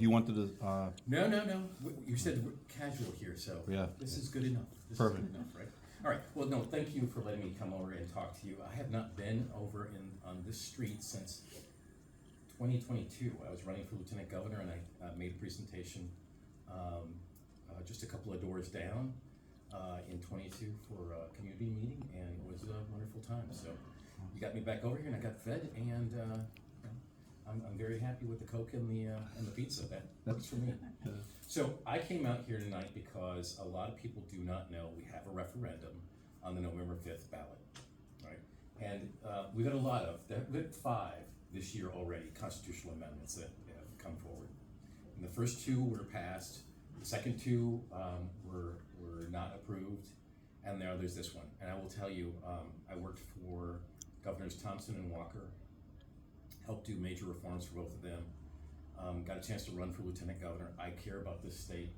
You wanted to, No. You said we're casual here, so Yeah. this is good enough. This Perfect. is good enough, right? All right. Well, no, thank you for letting me come over and talk to you. I have not been over on this street since 2022. I was running for lieutenant governor, and I made a presentation just a couple of doors down in 22 for a community meeting, and it was a wonderful time. So you got me back over here, and I got fed, and I'm very happy with the Coke and the pizza. That works for me. So I came out here tonight because a lot of people do not know we have a referendum on the November 5th ballot, right? And we've got a lot of, we've got 5 this year already, constitutional amendments that have come forward. And the first 2 were passed, the second 2 were not approved, and now there's this one. And I will tell you, I worked for Governors Thompson and Walker, helped do major reforms for both of them. Got a chance to run for lieutenant governor. I care about this state.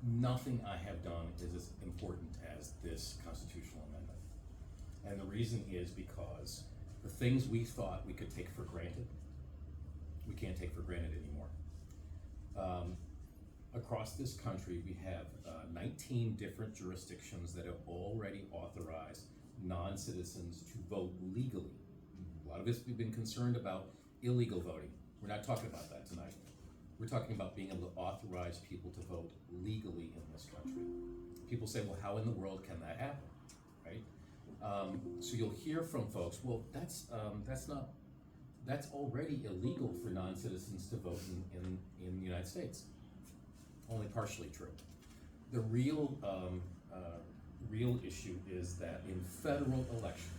Nothing I have done is as important as this constitutional amendment. And the reason is because the things we thought we could take for granted, we can't take for granted anymore. Across this country, we have 19 different jurisdictions that have already authorized non-citizens to vote legally. A lot of us, we've been concerned about illegal voting. We're not talking about that tonight. We're talking about being able to authorize people to vote legally in this country. People say, well, how in the world can that happen, right? So you'll hear from folks, well, that's already illegal for non-citizens to vote in the United States. Only partially true. The real issue is that in federal elections,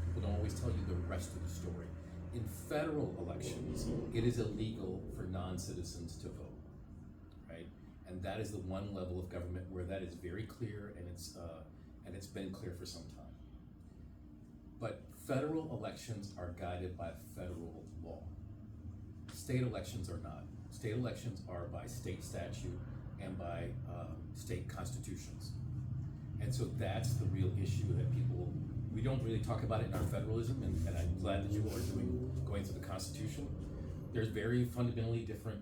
people don't always tell you the rest of the story. In federal elections, it is illegal for non-citizens to vote, right? And that is the one level of government where that is very clear, and it's been clear for some time. But federal elections are guided by federal law. State elections are not. State elections are by state statute and by state constitutions. And so that's the real issue that we don't really talk about it in our federalism, and I'm glad that you all are going through the Constitution. There's very fundamentally different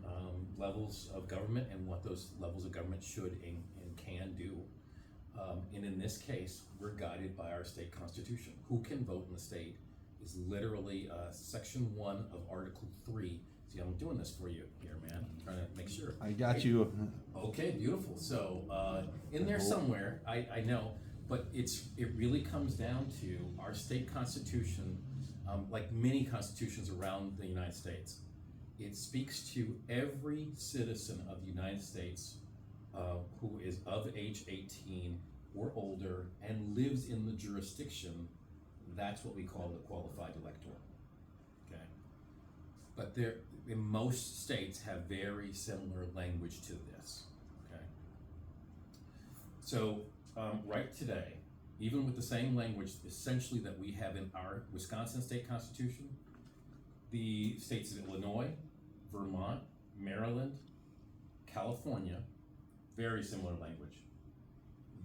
levels of government and what those levels of government should and can do. And in this case, we're guided by our state constitution. Who can vote in the state is literally Section 1 of Article 3. See, I'm doing this for you here, man. I'm trying to make sure. I got you. Okay, beautiful. So in there somewhere, I know, but it really comes down to our state constitution, like many constitutions around the United States. It speaks to every citizen of the United States who is of age 18 or older and lives in the jurisdiction. That's what we call the qualified elector. Okay, but most states have very similar language to this. Okay, so right today, even with the same language essentially that we have in our Wisconsin state constitution, the states of Illinois, Vermont, Maryland, California, very similar language.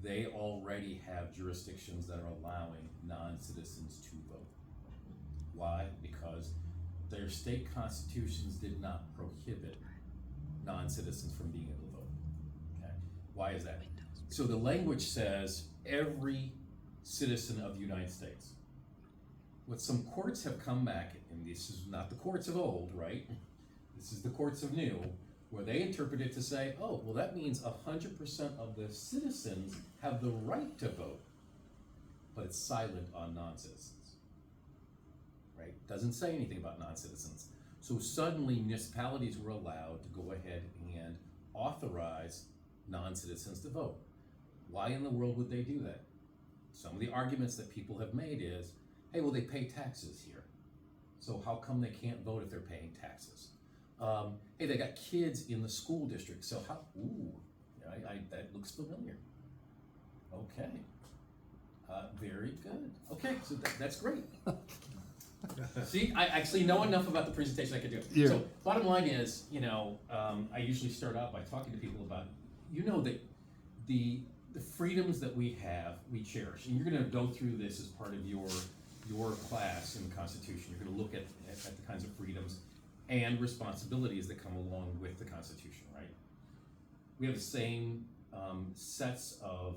They already have jurisdictions that are allowing non-citizens to vote. Why? Because their state constitutions did not prohibit non-citizens from being able to vote. Okay. Why is that? So the language says every citizen of the United States. What some courts have come back, and this is not the courts of old, right? This is the courts of new, where they interpret it to say, oh, well, that means 100% of the citizens have the right to vote, but it's silent on non-citizens, right? Doesn't say anything about non-citizens. So suddenly municipalities were allowed to go ahead and authorize non-citizens to vote. Why in the world would they do that? Some of the arguments that people have made is, hey, well, they pay taxes here, so how come they can't vote if they're paying taxes? Hey, they got kids in the school district, so how, that looks familiar. Okay, very good. Okay, so that's great. See, I actually know enough about the presentation I could do. Yeah. So bottom line is, I usually start out by talking to people about, that the freedoms that we have, we cherish. And you're gonna go through this as part of your class in the Constitution. You're gonna look at the kinds of freedoms. and responsibilities that come along with the Constitution, right? We have the same sets of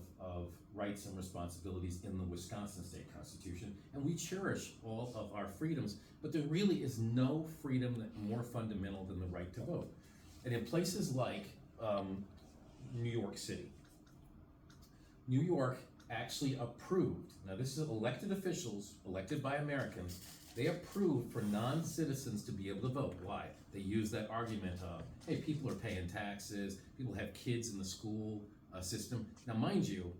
rights and responsibilities in the Wisconsin state constitution, and we cherish all of our freedoms, but there really is no freedom that more fundamental than the right to vote. And in places like New York City, New York actually approved, now this is elected officials, elected by Americans, they approved for non-citizens to be able to vote. Why? They use that argument of, hey, people are paying taxes, people have kids in the school system. Now mind you,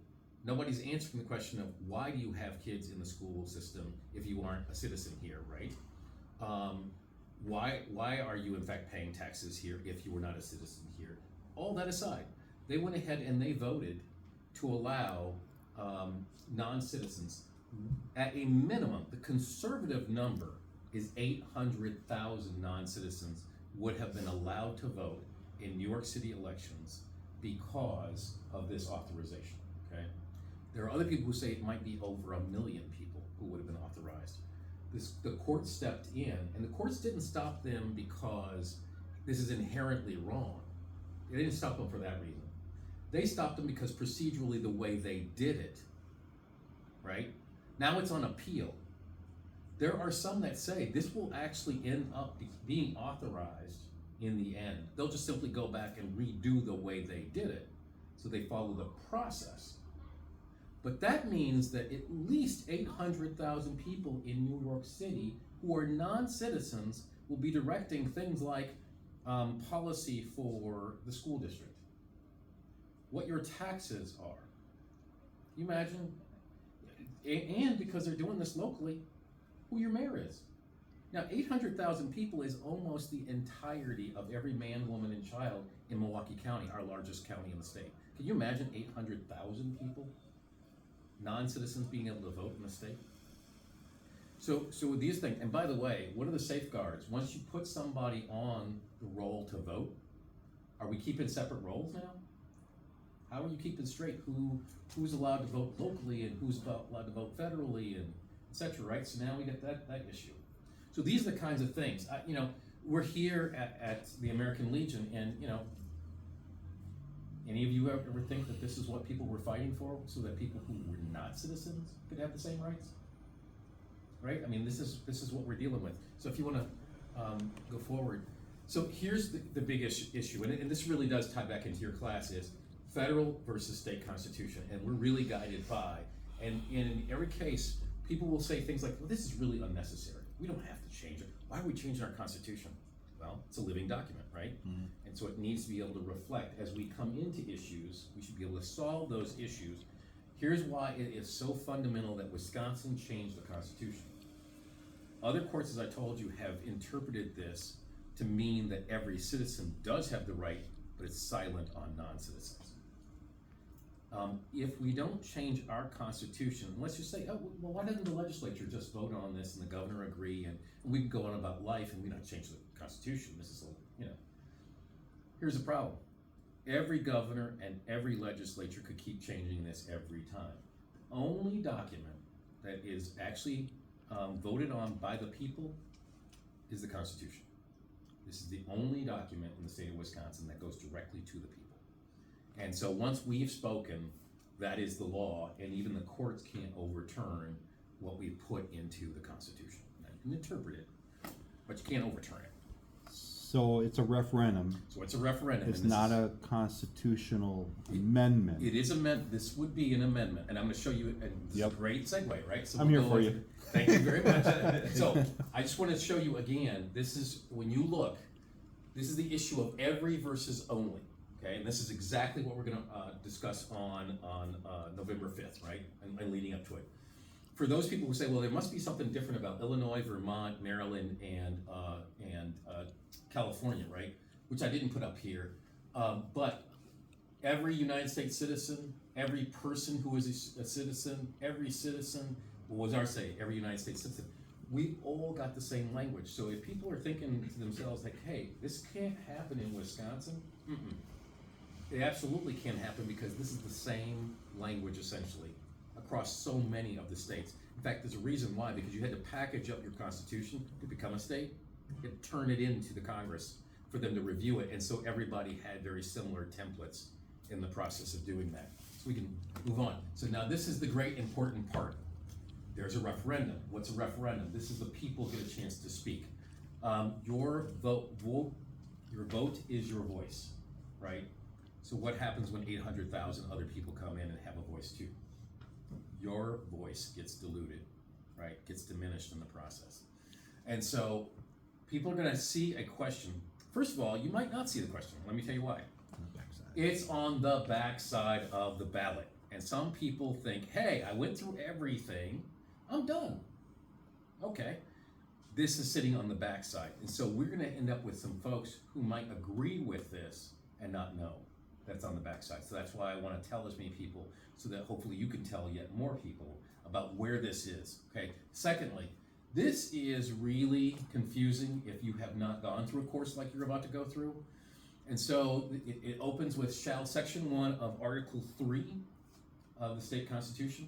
nobody's answering the question of why do you have kids in the school system if you aren't a citizen here, right? Why are you in fact paying taxes here if you were not a citizen here? All that aside, they went ahead and they voted to allow non-citizens, at a minimum, the conservative number is 800,000 non-citizens would have been allowed to vote in New York City elections because of this authorization, okay? There are other people who say it might be over 1 million people who would have been authorized. The court stepped in, and the courts didn't stop them because this is inherently wrong. They didn't stop them for that reason. They stopped them because procedurally the way they did it, right? Now it's on appeal. There are some that say this will actually end up being authorized in the end. They'll just simply go back and redo the way they did it, so they follow the process. But that means that at least 800,000 people in New York City who are non-citizens will be directing things like policy for the school district, what your taxes are. Can you imagine? And because they're doing this locally, who your mayor is. Now, 800,000 people is almost the entirety of every man, woman, and child in Milwaukee County, our largest county in the state. Can you imagine 800,000 people, non-citizens, being able to vote in the state? So with these things, and by the way, what are the safeguards? Once you put somebody on the roll to vote, are we keeping separate rolls now? How are you keeping straight who's allowed to vote locally and who's allowed to vote federally and et cetera, right? So now we get that issue. So these are the kinds of things. We're here at the American Legion, and any of you ever think that this is what people were fighting for, so that people who were not citizens could have the same rights? Right? I mean, this is what we're dealing with. So if you want to go forward. So here's the big issue, and this really does tie back into your class, is federal versus state constitution, and we're really guided by, and in every case, people will say things like, well, this is really unnecessary. We don't have to change it. Why are we changing our constitution? Well, it's a living document, right? Mm-hmm. And so it needs to be able to reflect. As we come into issues, we should be able to solve those issues. Here's why it is so fundamental that Wisconsin changed the Constitution. Other courts, as I told you, have interpreted this to mean that every citizen does have the right, but it's silent on non-citizens. If we don't change our Constitution, let's just say, oh, well, why doesn't the legislature just vote on this and the governor agree, and we can go on about life and we don't change the Constitution? This is, here's the problem. Every governor and every legislature could keep changing this every time. The only document that is actually voted on by the people is the Constitution. This is the only document in the state of Wisconsin that goes directly to the people. And so once we've spoken, that is the law, and even the courts can't overturn what we put into the Constitution. Now, you can interpret it, but you can't overturn it. So it's a referendum. So it's a referendum. It's not a constitutional amendment. It is this would be an amendment, and I'm going to show you. And this is a great segue, right? So I'm here for you. Thank you very much. So I just want to show you again. This is when you look. This is the issue of every versus only. Okay, and this is exactly what we're going to discuss on November 5th, right? And leading up to it. For those people who say, well, there must be something different about Illinois, Vermont, Maryland, and California, right? Which I didn't put up here. But every United States citizen, every person who is a citizen, every citizen, what was our say? Every United States citizen. We all got the same language. So if people are thinking to themselves like, hey, this can't happen in Wisconsin, it absolutely can happen, because this is the same language essentially across so many of the states. In fact, there's a reason why, because you had to package up your constitution to become a state. turn it into the Congress for them to review it, and so everybody had very similar templates in the process of doing that. So we can move on. So now this is the great important part. There's a referendum. What's a referendum? This is the people get a chance to speak. Your vote is your voice, right? So what happens when 800,000 other people come in and have a voice too? Your voice gets diluted, right? Gets diminished in the process. And so people are gonna see a question. First of all, you might not see the question. Let me tell you why. It's on the back side of the ballot. And some people think, hey, I went through everything, I'm done. Okay, this is sitting on the back side. And so we're gonna end up with some folks who might agree with this and not know that's on the back side. So that's why I wanna tell as many people so that hopefully you can tell yet more people about where this is, okay? Secondly, this is really confusing if you have not gone through a course like you're about to go through. And so it opens with section 1 of Article 3 of the state constitution.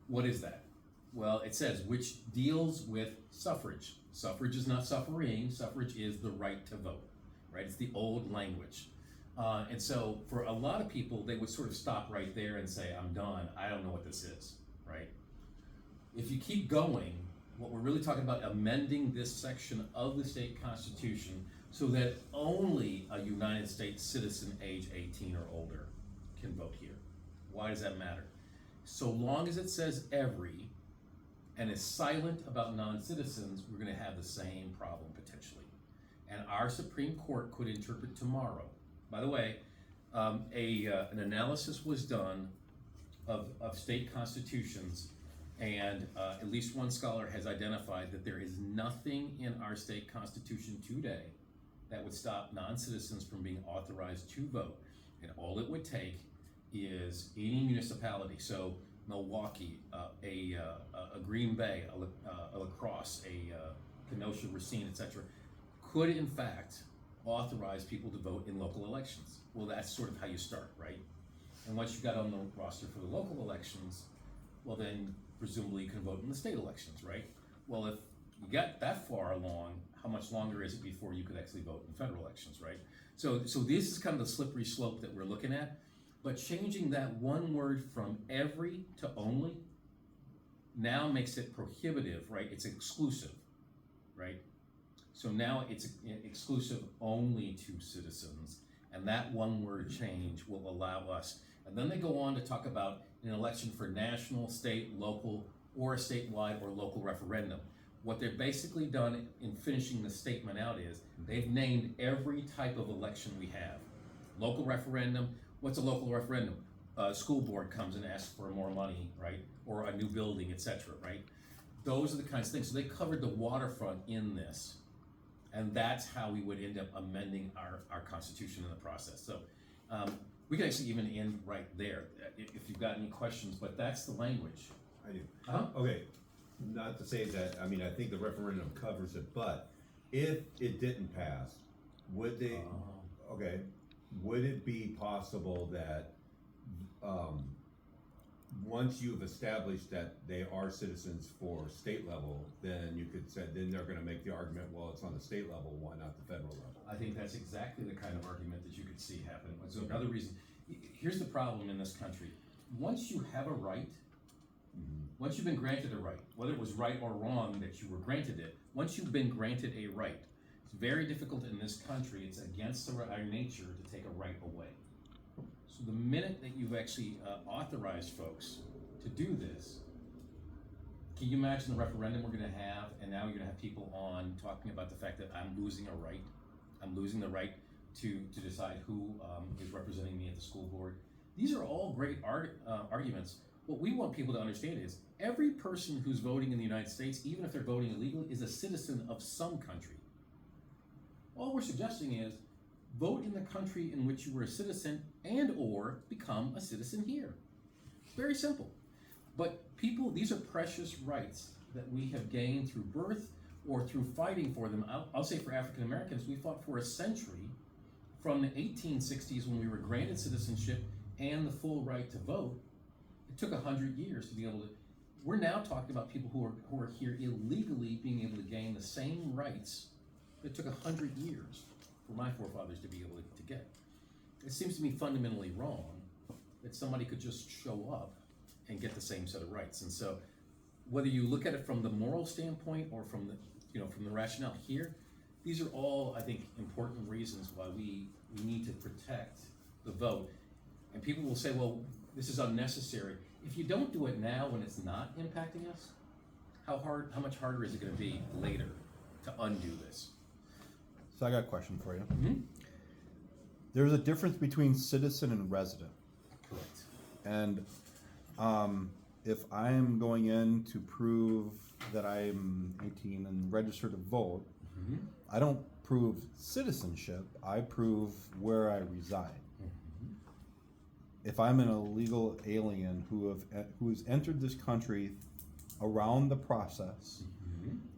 What is that? Well, it says, which deals with suffrage. Suffrage is not suffering, suffrage is the right to vote, right? It's the old language. And so for a lot of people, they would sort of stop right there and say, I'm done, I don't know what this is, right? If you keep going, what we're really talking about amending this section of the state constitution so that only a United States citizen age 18 or older can vote here. Why does that matter? So long as it says every and is silent about non-citizens, we're gonna have the same problem potentially. And our Supreme Court could interpret tomorrow. By the way, an analysis was done of state constitutions, and at least one scholar has identified that there is nothing in our state constitution today that would stop non-citizens from being authorized to vote. And all it would take is any municipality, so Milwaukee, a Green Bay, a La Crosse, a Kenosha, Racine, etc., could in fact authorize people to vote in local elections. Well, that's sort of how you start, right? And once you got on the roster for the local elections, well then presumably you can vote in the state elections, right? Well, if you got that far along, how much longer is it before you could actually vote in federal elections, right? So this is kind of the slippery slope that we're looking at, but changing that one word from every to only now makes it prohibitive, right? It's exclusive, right? So now it's exclusive only to citizens, and that one word change will allow us. And then they go on to talk about an election for national, state, local, or a statewide or local referendum. What they've basically done in finishing the statement out is they've named every type of election we have. Local referendum, what's a local referendum? A school board comes and asks for more money, right? Or a new building, etc., right? Those are the kinds of things. So they covered the waterfront in this. And that's how we would end up amending our constitution in the process. So we can actually even end right there if you've got any questions, but that's the language. I do. Huh? Okay, not to say that, I mean, I think the referendum covers it, but if it didn't pass, would they, okay, would it be possible that once you've established that they are citizens for state level, then you could say, then they're gonna make the argument, well, it's on the state level, why not the federal level? I think that's exactly the kind of argument that you could see happen. So another reason, here's the problem in this country. Once you have a right, once you've been granted a right, whether it was right or wrong that you were granted it, once you've been granted a right, it's very difficult in this country, it's against our nature to take a right away. So the minute that you've actually authorized folks to do this, can you imagine the referendum we're gonna have, and now you're gonna have people on talking about the fact that I'm losing a right, I'm losing the right to decide who is representing me at the school board. These are all great arguments. What we want people to understand is every person who's voting in the United States, even if they're voting illegally, is a citizen of some country. All we're suggesting is vote in the country in which you were a citizen and or become a citizen here. Very simple. But people, these are precious rights that we have gained through birth or through fighting for them. I'll say for African Americans, we fought for a century from the 1860s when we were granted citizenship and the full right to vote. It took 100 years to be able to, we're now talking about people who are here illegally being able to gain the same rights it took 100 years for my forefathers to be able to get. It seems to me fundamentally wrong that somebody could just show up and get the same set of rights. And so, whether you look at it from the moral standpoint or from from the rationale here, these are all, I think, important reasons why we need to protect the vote. And people will say, well, this is unnecessary. If you don't do it now when it's not impacting us, how much harder is it going to be later to undo this? So I got a question for you. Mm-hmm. There's a difference between citizen and resident. Correct. And if I'm going in to prove that I'm 18 and registered to vote, Mm-hmm. I don't prove citizenship, I prove where I reside. Mm-hmm. If I'm an illegal alien who has entered this country around the process,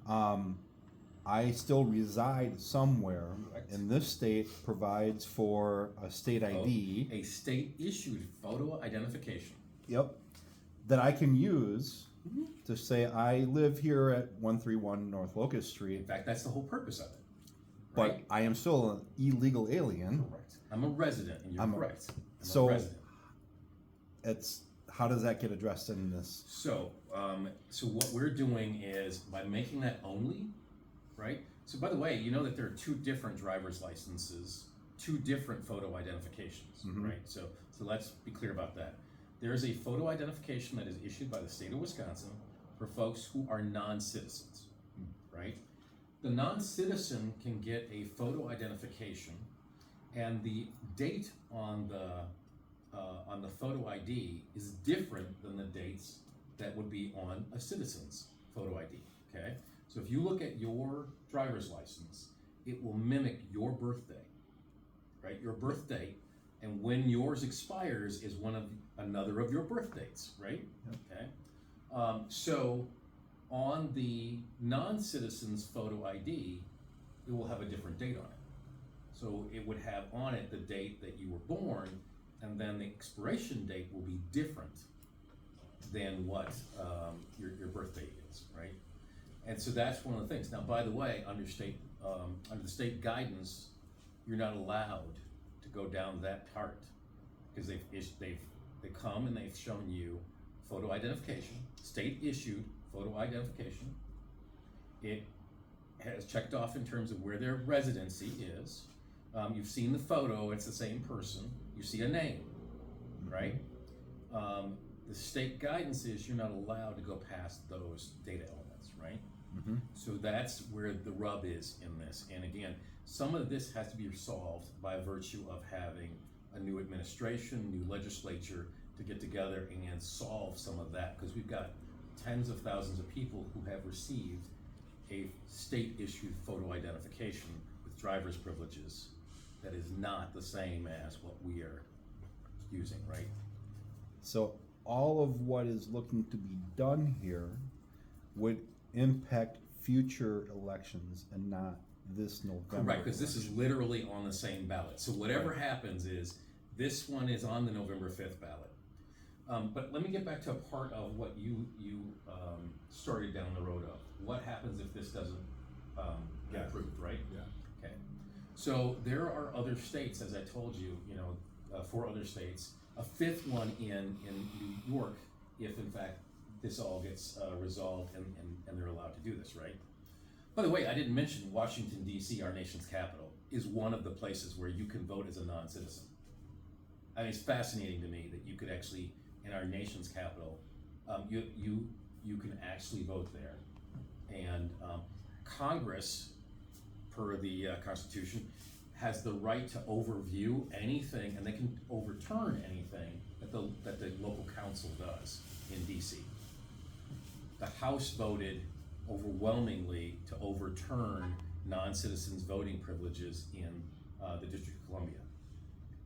Mm-hmm. I still reside somewhere, Correct. and this state provides for a state ID. A state-issued photo identification. Yep, that I can use Mm-hmm. to say I live here at 131 North Locust Street, In fact, that's the whole purpose of it. but Right? I am still an illegal alien. Correct. I'm a resident, and you're I'm a- correct. I'm so- a resident. It's how does that get addressed in this? So what we're doing is by making that only, right? So by the way, you know that there are two different driver's licenses, two different photo identifications, Mhm. right? So let's be clear about that. There is a photo identification that is issued by the state of Wisconsin for folks who are non-citizens, right? The non-citizen can get a photo identification, and the date on the photo ID is different than the dates that would be on a citizen's photo ID. Okay, so if you look at your driver's license, it will mimic your birthday, right? Your birth date, and when yours expires is another of your birth dates, right? Yep. Okay, so on the non-citizen's photo ID, it will have a different date on it. So it would have on it the date that you were born, and then the expiration date will be different than what your birth date is, right? And so that's one of the things. Now, by the way, under the state guidance, you're not allowed to go down that part because they come and they've shown you photo identification, state issued photo identification. It has checked off in terms of where their residency is. You've seen the photo, it's the same person. You see a name, right? The state guidance is you're not allowed to go past those data elements, right? Mm-hmm. So that's where the rub is in this. And again, some of this has to be resolved by virtue of having a new administration, new legislature to get together and solve some of that, because we've got tens of thousands of people who have received a state-issued photo identification with driver's privileges that is not the same as what we are using, right? So all of what is looking to be done here would impact future elections and not this November. Correct, because this is literally on the same ballot. So whatever happens is, this one is on the November 5th ballot. But let me get back to a part of what you started down the road of. What happens if this doesn't get approved, right? Yeah. Okay. So there are other states, as I told you, 4 other states, a 5th one in New York, if in fact this all gets resolved and they're allowed to do this, right? By the way, I didn't mention Washington, D.C., our nation's capital, is one of the places where you can vote as a non-citizen. I mean, it's fascinating to me that you could actually, in our nation's capital, you can actually vote there. And Congress, per the Constitution, has the right to overview anything, and they can overturn anything that the local council does in DC. The House voted overwhelmingly to overturn non-citizens' voting privileges in the District of Columbia.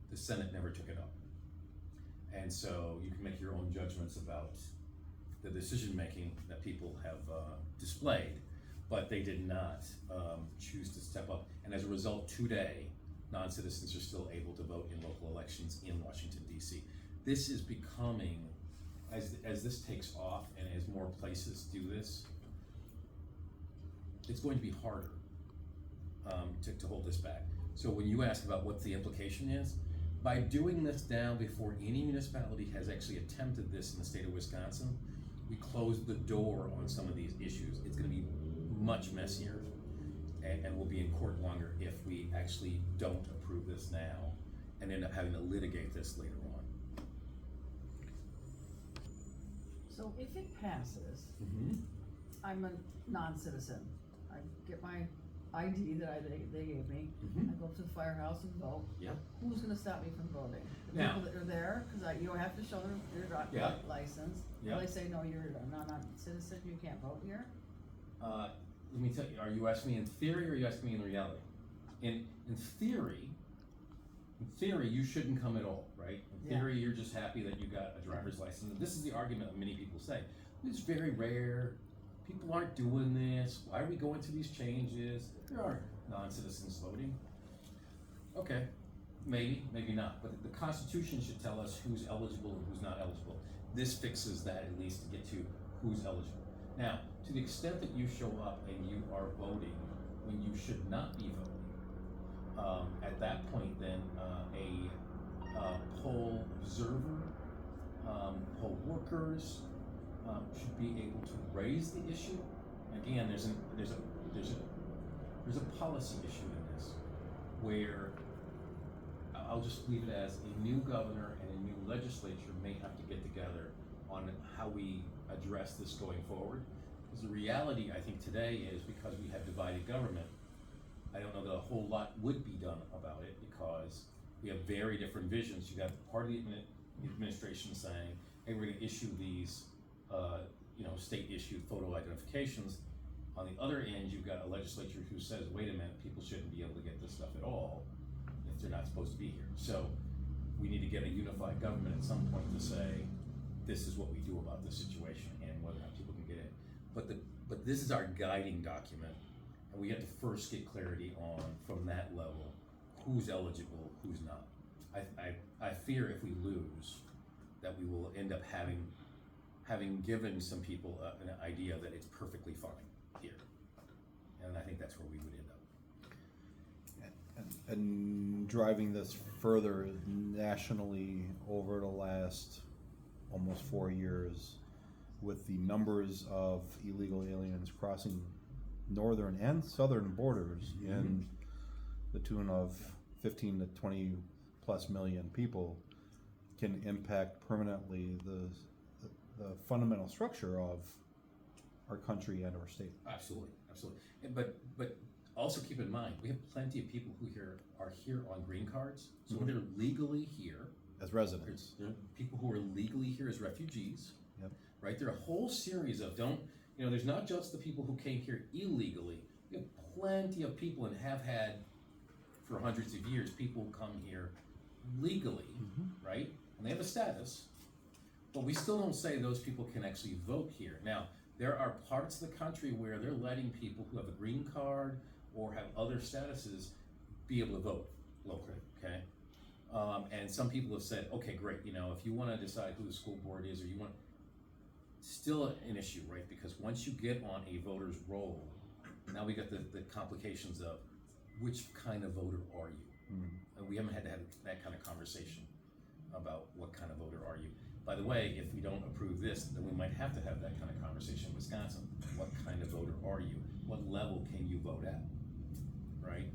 The Senate never took it up. And so you can make your own judgments about the decision-making that people have displayed, but they did not choose to step up. And as a result, today, non-citizens are still able to vote in local elections in Washington, D.C. This is becoming, as this takes off and as more places do this, it's going to be harder. to hold this back. So when you ask about what the implication is, by doing this now before any municipality has actually attempted this in the state of Wisconsin, we closed the door on some of these issues. It's gonna be much messier, and we'll be in court longer if we actually don't approve this now and end up having to litigate this later on. So if it passes, Mm-hmm. I'm a non-citizen. I get my ID that they gave me. Mhm. I go up to the firehouse and vote. Yep. Who's gonna stop me from voting? The Now- people that are there, cause you have to show your Yeah. license. Yeah. Or they say, no, you're a non-citizen, you can't vote here. Let me tell you, are you asking me in theory or are you asking me in reality? In theory, you shouldn't come at all, right? In Yeah. theory, you're just happy that you got a driver's license. And this is the argument that many people say. It's very rare. People aren't doing this. Why are we going through these changes? There are non-citizens voting. Okay, maybe not. But the Constitution should tell us who's eligible and who's not eligible. This fixes that at least to get to who's eligible. Now, to the extent that you show up and you are voting when you should not be voting, at that point then a poll observer, poll workers should be able to raise the issue. Again, there's a policy issue in this where I'll just leave it as a new governor and a new legislature may have to get together on how we address this going forward. Because the reality, I think, today is because we have divided government, I don't know that a whole lot would be done about it because we have very different visions. You got part of the administration saying, hey, we're gonna issue these, state-issued photo identifications. On the other end, you've got a legislature who says, wait a minute, people shouldn't be able to get this stuff at all if they're not supposed to be here. So we need to get a unified government at some point to say, this is what we do about this situation and whether or not people can get in. But this is our guiding document, and we have to first get clarity on, from that level, who's eligible, who's not. I fear if we lose, that we will end up having given some people an idea that it's perfectly fine here. And I think that's where we would end up. And driving this further nationally over the last almost 4 years, with the numbers of illegal aliens crossing northern and southern borders in the tune of 15 to 20 plus million people, can impact permanently the fundamental structure of our country and our state. Absolutely. But also keep in mind, we have plenty of people who are here on green cards. So when they're legally here, As residents. there are people who are legally here as refugees. Yep. Right? There are a whole series of there's not just the people who came here illegally. We have plenty of people and have had for hundreds of years people who come here legally, right? And they have a status, but we still don't say those people can actually vote here. Now, there are parts of the country where they're letting people who have a green card or have other statuses be able to vote locally, okay? And some people have said, okay, great, if you wanna decide who the school board is, or you want, still an issue, right? Because once you get on a voter's roll, now we got the complications of which kind of voter are you? And we haven't had to have that kind of conversation about what kind of voter are you. By the way, if we don't approve this, then we might have to have that kind of conversation in Wisconsin. What kind of voter are you? What level can you vote at, right?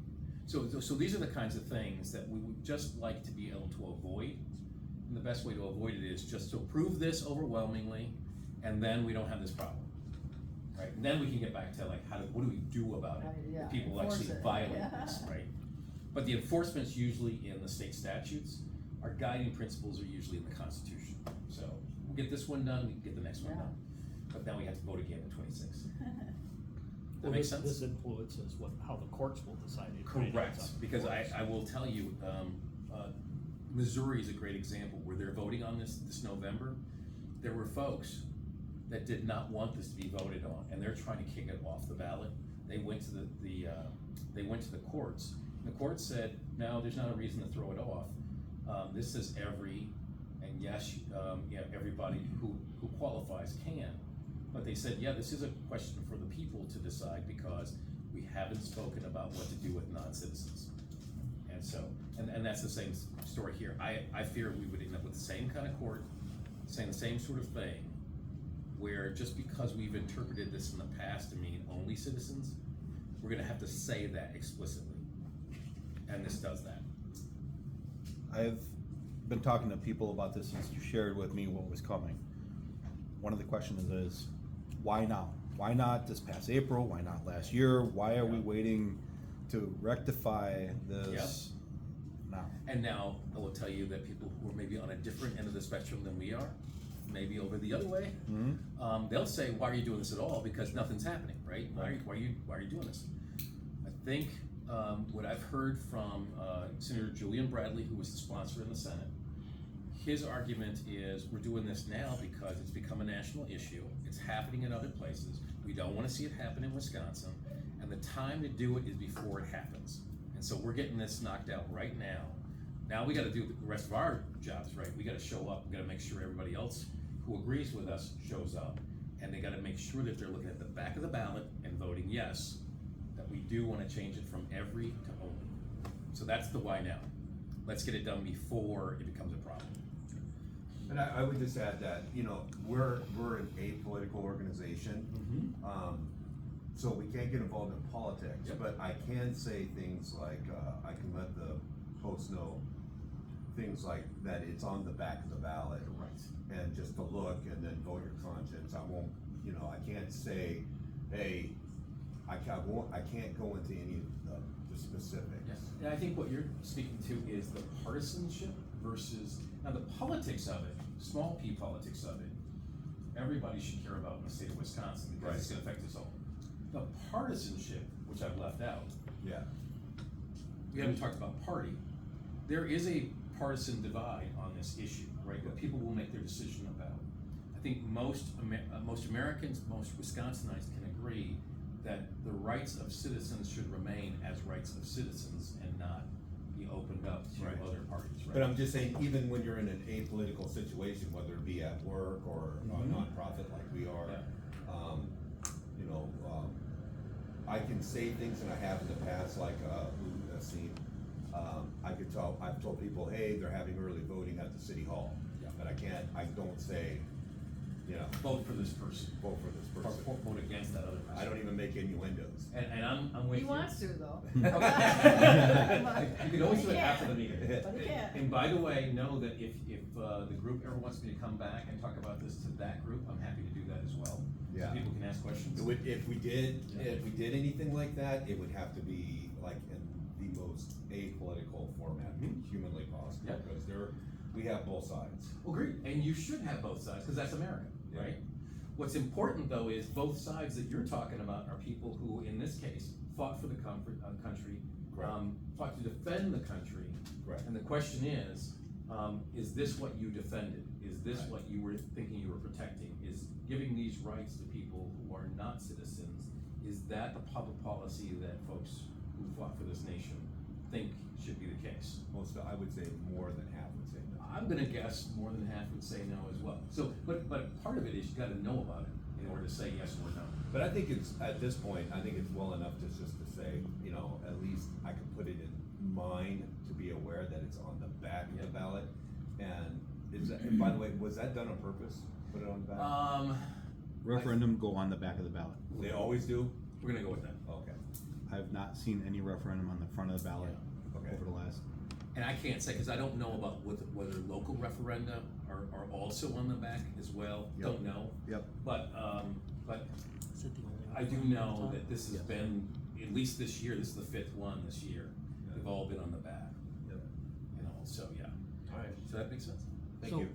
So these are the kinds of things that we would just like to be able to avoid. And the best way to avoid it is just to approve this overwhelmingly, and then we don't have this problem, right? And then we can get back to what do we do about it? Yeah, If people enforce actually it. violate Yeah. this, right? But the enforcement's usually in the state statutes. Our guiding principles are usually in the Constitution. So we'll get this one done, we can get the next one Yeah. done. But now we have to vote again in 26. That Well, makes this sense? influences how the courts will decide it. right? Correct, It's on the because courts. I will tell you, Missouri is a great example where they're voting on this November. There were folks that did not want this to be voted on, and they're trying to kick it off the ballot. They went to the courts, and the court said, no, there's not a reason to throw it off. This says everybody who qualifies can. But they said, yeah, this is a question for the people to decide because We haven't spoken about what to do with non-citizens. And so, and that's the same story here. I fear we would end up with the same kind of court, saying the same sort of thing, where just because we've interpreted this in the past to mean only citizens, we're gonna have to say that explicitly. And this does that. I've been talking to people about this since you shared with me what was coming. One of the questions is, why now? Why not this past April? Why not last year? Why are we waiting to rectify this now? And now, I will tell you that people who are maybe on a different end of the spectrum than we are, maybe over the other way, they'll say, why are you doing this at all? Because nothing's happening, right? Why are you doing this? I think what I've heard from Senator Julian Bradley, who was the sponsor in the Senate, his argument is we're doing this now because it's become a national issue. It's happening in other places. We don't want to see it happen in Wisconsin, and the time to do it is before it happens. And so we're getting this knocked out right now. Now we got to do the rest of our jobs right. We got to show up. We got to make sure everybody else who agrees with us shows up, and they got to make sure that they're looking at the back of the ballot and voting yes, that we do want to change it from every to only. So that's the why now. Let's get it done before it becomes a problem. And I would just add that, you know, we're an apolitical organization, so we can't get involved in politics. Yep. But I can say things like, I can let the folks know things like that it's on the back of the ballot. Right. And just to look and then vote your conscience. I won't, you know, I can't say, hey, I can't go into any of the specifics. Yes. And I think what you're speaking to is the partisanship versus, now the politics of it, small p politics of it, everybody should care about in the state of Wisconsin because it's gonna affect us all. The partisanship, which I've left out, Yeah. we haven't talked about party. There is a partisan divide on this issue, right, that people will make their decision about. I think most Americans, most Wisconsinites can agree that the rights of citizens should remain as rights of citizens and not be opened up to Right. other parties, right? But I'm just saying, even when you're in an apolitical situation, whether it be at work or a nonprofit like we are, you know, I can say things that I have in the past, like, we've seen, I've told people, hey, they're having early voting at the city hall. Yeah. But I don't say, you know, Vote for this person, vote for this or person. vote against that other person. I don't even make innuendos. And I'm with He you. wants to though. Okay. You can always do it He after the can't. meeting. But he can't. And by the way, know that if the group ever wants me to come back and talk about this to that group, I'm happy to do that as well. Yeah. So people can ask questions. If we did anything like that, it would have to be like in the most apolitical format humanly possible, Yep. because we have both sides. Well, great, and you should have both sides, because that's America, Yeah. right? What's important, though, is both sides that you're talking about are people who, in this case, fought for the country, Correct. fought to defend the country. Correct. And the question is this what you defended? Is this Right. what you were thinking you were protecting? Is giving these rights to people who are not citizens, is that the public policy that folks who fought for this nation think should be the case? I would say more than half would say no. I'm gonna guess more than half would say no as well. So, but part of it is you gotta know about it in order to say yes or no. But I think at this point, I think it's well enough just to say, you know, at least I can put it in mind to be aware that it's on the back of the ballot. And and by the way, was that done on purpose? Put it on the back? Referendum go on the back of the ballot. They always do? We're gonna go with that. Okay. I have not seen any referendum on the front of the ballot Okay. over the last. And I can't say, cause I don't know about whether local referenda are also on the back as well, Yep. don't know. Yep. But Is it the only I do one know on? that this has Yes. been, at least this year, this is the 5th one this year. Yeah. They've all been on the back, Yep. you know, so yeah. Alright, So that makes sense? thank So, you.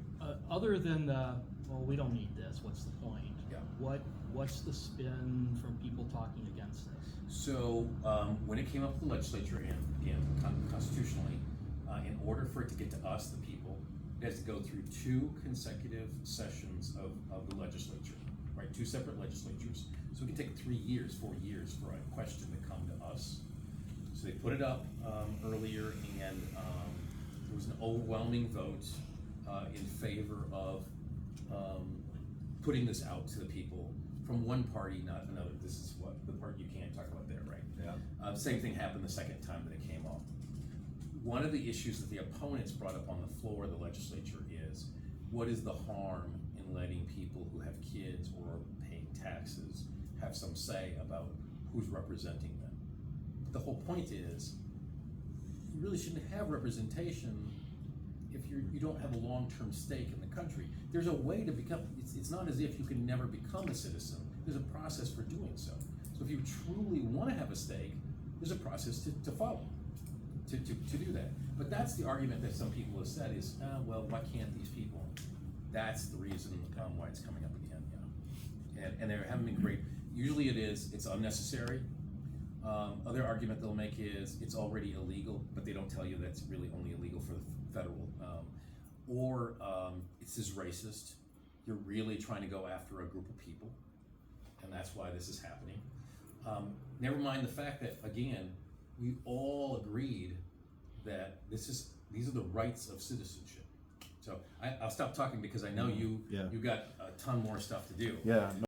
other than we don't need this, what's the point? Yeah. What's the spin from people talking against this? So, when it came up to the legislature and constitutionally, in order for it to get to us, the people, it has to go through 2 consecutive sessions of the legislature, right? 2 separate legislatures. So it can take 3 years, 4 years for a question to come to us. So they put it up earlier, and there was an overwhelming vote in favor of putting this out to the people from one party, not another. This is what the part you can't talk about there, right? Yeah. Same thing happened the second time that it came up. One of the issues that the opponents brought up on the floor of the legislature is, what is the harm in letting people who have kids or paying taxes have some say about who's representing them? But the whole point is, you really shouldn't have representation if you don't have a long-term stake in the country. There's a way to become, it's not as if you can never become a citizen. There's a process for doing so. So if you truly want to have a stake, there's a process to follow, to do that. But that's the argument that some people have said is, well, why can't these people? That's the reason why it's coming up again, yeah. And there haven't been great, usually it's unnecessary. Other argument they'll make is it's already illegal, but they don't tell you that's really only illegal for the federal. Or it's just racist. You're really trying to go after a group of people, and that's why this is happening. Never mind the fact that, again, we all agreed that these are the rights of citizenship. So I'll stop talking because I know you got a ton more stuff to do. Yeah.